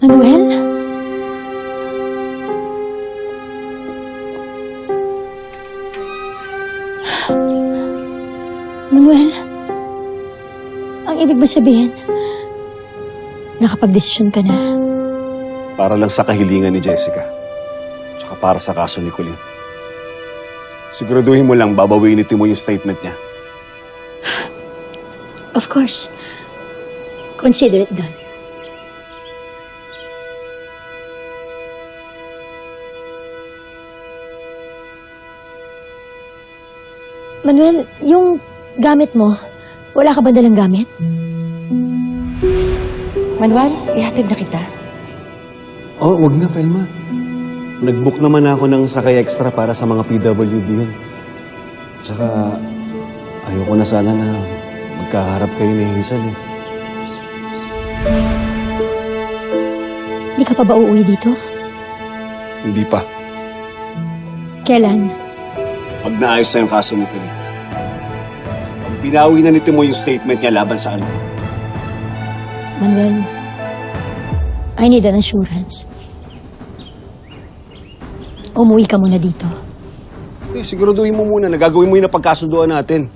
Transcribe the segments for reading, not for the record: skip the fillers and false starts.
Manuel? Manuel? Ang ibig ba sabihin, nakapag-desisyon ka na? Para lang sa kahilingan ni Jessica. Tsaka para sa kaso ni Colleen. Siguraduhin mo lang babawiin mo yung statement niya. Of course. Consider it done. Manuel, yung gamit mo, wala ka ba dalang gamit? Manuel, ihatid na kita. Oh, wag na, Felma. Nag-book naman ako ng sakay extra para sa mga PWD yun. Tsaka, ayoko na sana na magkaharap kayo ni Hazel eh. Hindi ka pa ba uuwi dito? Hindi pa. Kailan? Pag naayos na yung kaso ni Colleen. Pag binawi na ni Timo yung statement niya laban sa anak. Manuel, I need an assurance. Umuwi ka muna dito. Eh, siguraduhin mo muna na gagawin mo yung napagkasunduan natin.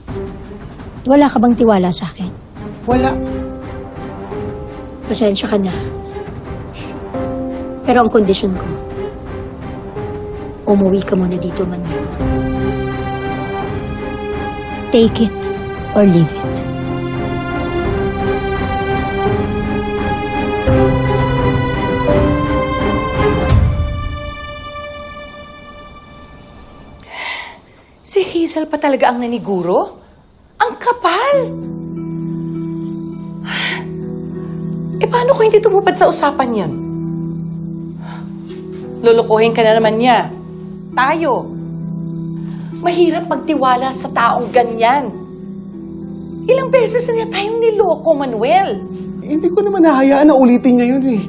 Wala ka bang tiwala sa akin? Wala. Pasensya ka na. Pero ang kondisyon ko, umuwi ka muna dito, Manuel. Take it or leave it. Si Hazel pa talaga ang naniguro? Ang kapal! Eh, paano kung hindi tumupad sa usapan yan? Lulukuhin ka na naman niya. Tayo. Mahirap magtiwala sa taong ganyan. Ilang beses na niya tayong niloko, Manuel. Hindi ko naman nahayaan na ulitin niya yun eh.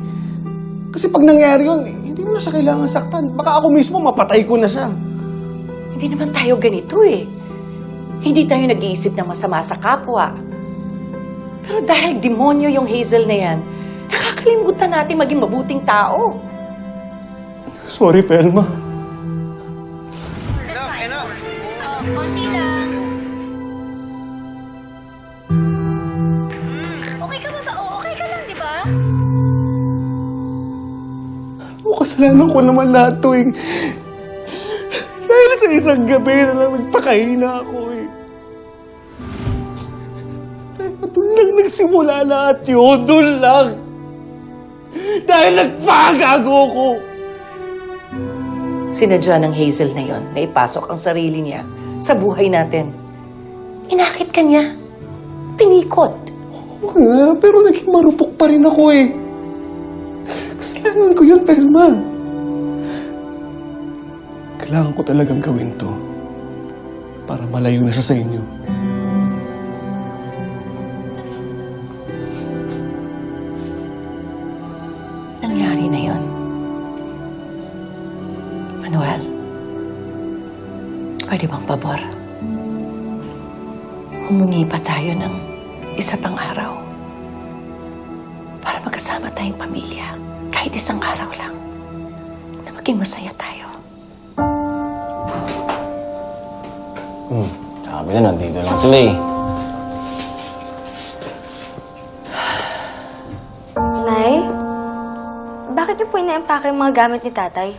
Kasi pag nangyari yun, hindi mo na siya kailangan saktan. Baka ako mismo mapatay ko na siya. Hindi naman tayo ganito eh. Hindi tayo nag-iisip ng masama sa kapwa. Pero dahil demonyo yung Hazel na yan, nakakalimutan natin maging mabuting tao. Sorry, Pelma. Konti lang. Okay ka ba ba? Oo, okay ka lang, di ba? Kasalanan ko naman lahat to eh. Dahil sa isang gabi na lang nagpakahina ako eh. Pero doon lang nagsimula lahat yun. Doon lang. Dahil nagpagago ko. Sinadya ng Hazel na yon na ipasok ang sarili niya sa buhay natin. Inakit ka niya. Pinikot. Oo nga, pero naging marupok pa rin ako eh. Kasalanan ko yun, Pelma. Kailangan ko talagang gawin to para malayo na siya sa inyo. Nangyari na yon. Manuel, pwede bang pabor? Humingi pa tayo ng isa pang araw para magkasama tayong pamilya. Kahit isang araw lang na maging masaya tayo. Sabi na, nandito lang sila eh. Nay, bakit niyo po ina-empake yung mga gamit ni tatay?